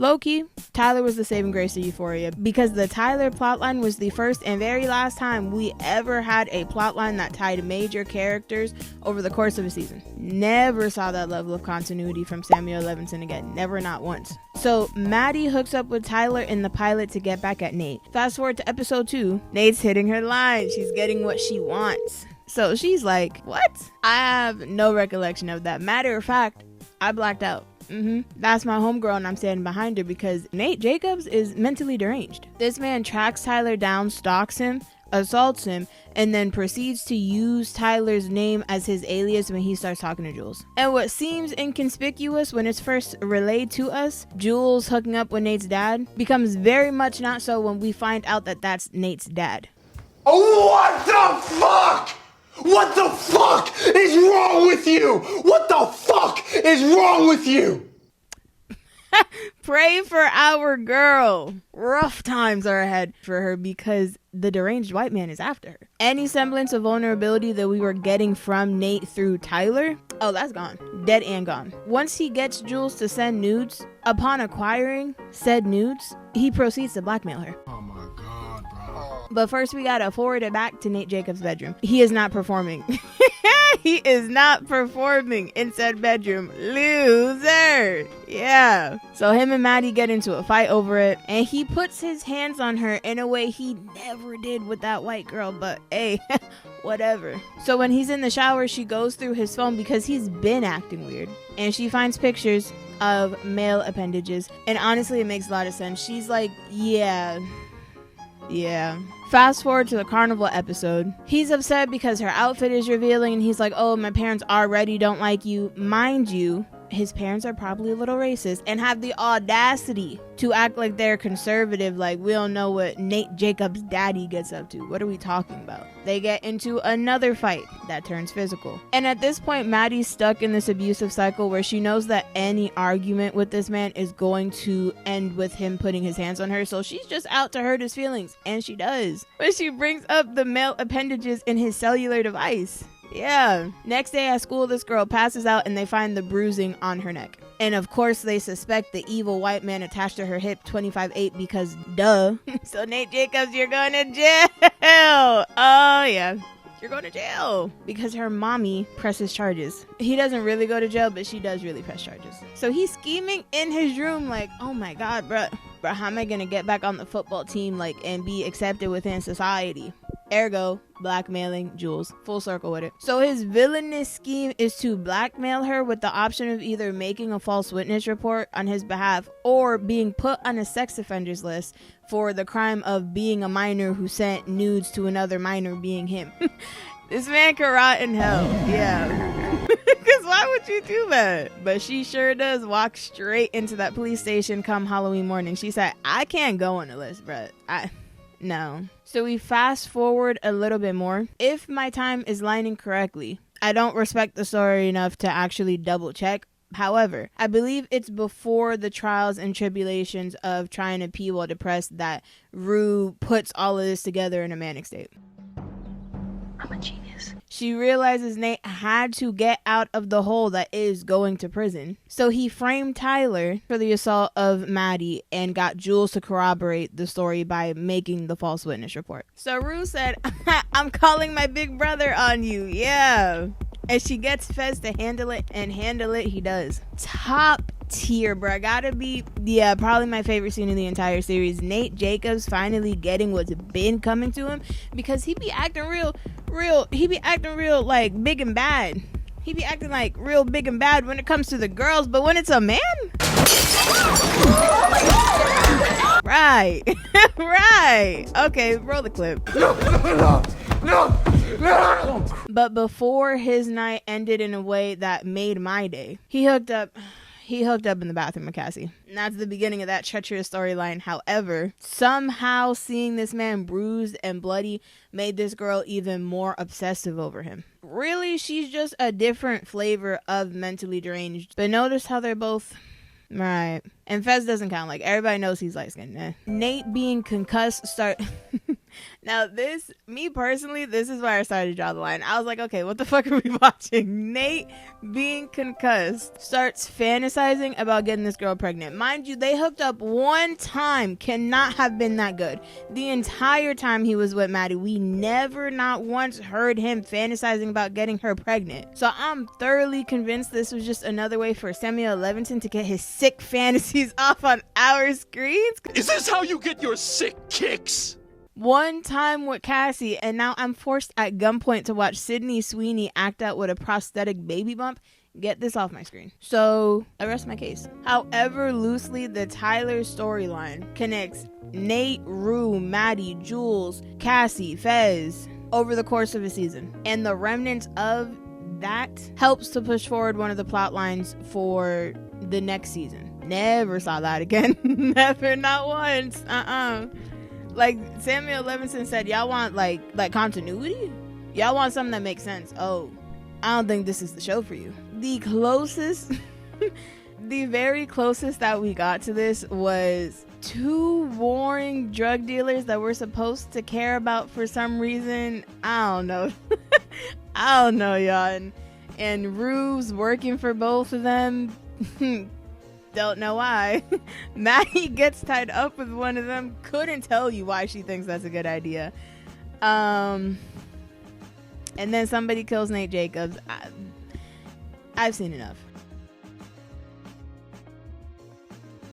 Low-key, Tyler was the saving grace to Euphoria, because the Tyler plotline was the first and very last time we ever had a plotline that tied major characters over the course of a season. Never saw that level of continuity from Samuel Levinson again. Never, not once. So Maddie hooks up with Tyler in the pilot to get back at Nate. Fast forward to episode 2, Nate's hitting her line. She's getting what she wants. So she's like, what? I have no recollection of that. Matter of fact, I blacked out. That's my homegirl, and I'm standing behind her because Nate Jacobs is mentally deranged. This man tracks Tyler down, stalks him, assaults him, and then proceeds to use Tyler's name as his alias when he starts talking to Jules. And what seems inconspicuous when it's first relayed to us, Jules hooking up with Nate's dad, becomes very much not so when we find out that that's Nate's dad. Oh, what the fuck? What the fuck is wrong with you? What the fuck is wrong with you? Pray for our girl. Rough times are ahead for her because the deranged white man is after her. Any semblance of vulnerability that we were getting from Nate through Tyler, oh, that's gone. Dead and gone. Once he gets Jules to send nudes, upon acquiring said nudes, he proceeds to blackmail her. Oh my God, bro. But first we gotta forward it back to Nate Jacobs' bedroom. He is not performing. He is not performing in said bedroom. Loser. Yeah. So him and Maddie get into a fight over it, and he puts his hands on her in a way he never did with that white girl, but hey, whatever. So when he's in the shower, she goes through his phone because he's been acting weird, and she finds pictures of male appendages, and honestly it makes a lot of sense. She's like, yeah. Fast forward to the carnival episode. He's upset because her outfit is revealing, and he's like, oh, my parents already don't like you. Mind you, his parents are probably a little racist and have the audacity to act like they're conservative, like we don't know what Nate Jacobs' daddy gets up to. What are we talking about? They get into another fight that turns physical. And at this point, Maddie's stuck in this abusive cycle where she knows that any argument with this man is going to end with him putting his hands on her. So she's just out to hurt his feelings. And she does. But she brings up the male appendages in his cellular device. Yeah. Next day at school, this girl passes out and they find the bruising on her neck. And of course, they suspect the evil white man attached to her hip 25/8 because duh. So Nate Jacobs, you're going to jail. Oh, yeah. You're going to jail because her mommy presses charges. He doesn't really go to jail, but she does really press charges. So he's scheming in his room like, oh my God, bro, how am I going to get back on the football team like and be accepted within society? Ergo, blackmailing Jules. Full circle with it. So his villainous scheme is to blackmail her with the option of either making a false witness report on his behalf or being put on a sex offenders list for the crime of being a minor who sent nudes to another minor, being him. This man can rot in hell. Yeah. Because why would you do that? But she sure does walk straight into that police station come Halloween morning. She said, I can't go on the list, bruh. No. So we fast forward a little bit more. If my time is lining correctly, I don't respect the story enough to actually double check. However, I believe it's before the trials and tribulations of trying to pee while depressed that Rue puts all of this together in a manic state. I'm a genius. She realizes Nate had to get out of the hole that is going to prison. So he framed Tyler for the assault of Maddie and got Jules to corroborate the story by making the false witness report. So Rue said, I'm calling my big brother on you. Yeah. And she gets Fez to handle it, and handle it he does. Top tier, bro. Gotta be, yeah, probably my favorite scene in the entire series. Nate Jacobs finally getting what's been coming to him, because he be acting real like big and bad. He be acting like real big and bad when it comes to the girls, but when it's a man, right. Right. Okay, roll the clip. No. But before his night ended in a way that made my day, he hooked up in the bathroom with Cassie. And that's the beginning of that treacherous storyline. However, somehow seeing this man bruised and bloody made this girl even more obsessive over him. Really, she's just a different flavor of mentally deranged. But notice how they're both... Right. And Fez doesn't count. Like, everybody knows he's light-skinned. Nate being concussed Now me personally, this is where I started to draw the line. I was like, okay, what the fuck are we watching? Nate, being concussed, starts fantasizing about getting this girl pregnant. Mind you, they hooked up one time. Cannot have been that good. The entire time he was with Maddie, we never, not once, heard him fantasizing about getting her pregnant. So I'm thoroughly convinced this was just another way for Samuel Levinson to get his sick fantasies off on our screens. Is this how you get your sick kicks? One time with Cassie, and now I'm forced at gunpoint to watch Sydney Sweeney act out with a prosthetic baby bump. Get this off my screen. So I rest my case. However loosely the Tyler storyline connects Nate, Rue, Maddie, Jules, Cassie, Fez over the course of a season, and the remnants of that helps to push forward one of the plot lines for the next season. Never saw that again. Never, not once. Like Samuel Levinson said, y'all want like continuity? Y'all want something that makes sense. Oh, I don't think this is the show for you. The closest, the very closest that we got to this was two warring drug dealers that we're supposed to care about for some reason. I don't know. I don't know, y'all. And Rue's working for both of them. Don't know why. Maddie gets tied up with one of them. Couldn't tell you why she thinks that's a good idea. And then somebody kills Nate Jacobs. I've seen enough.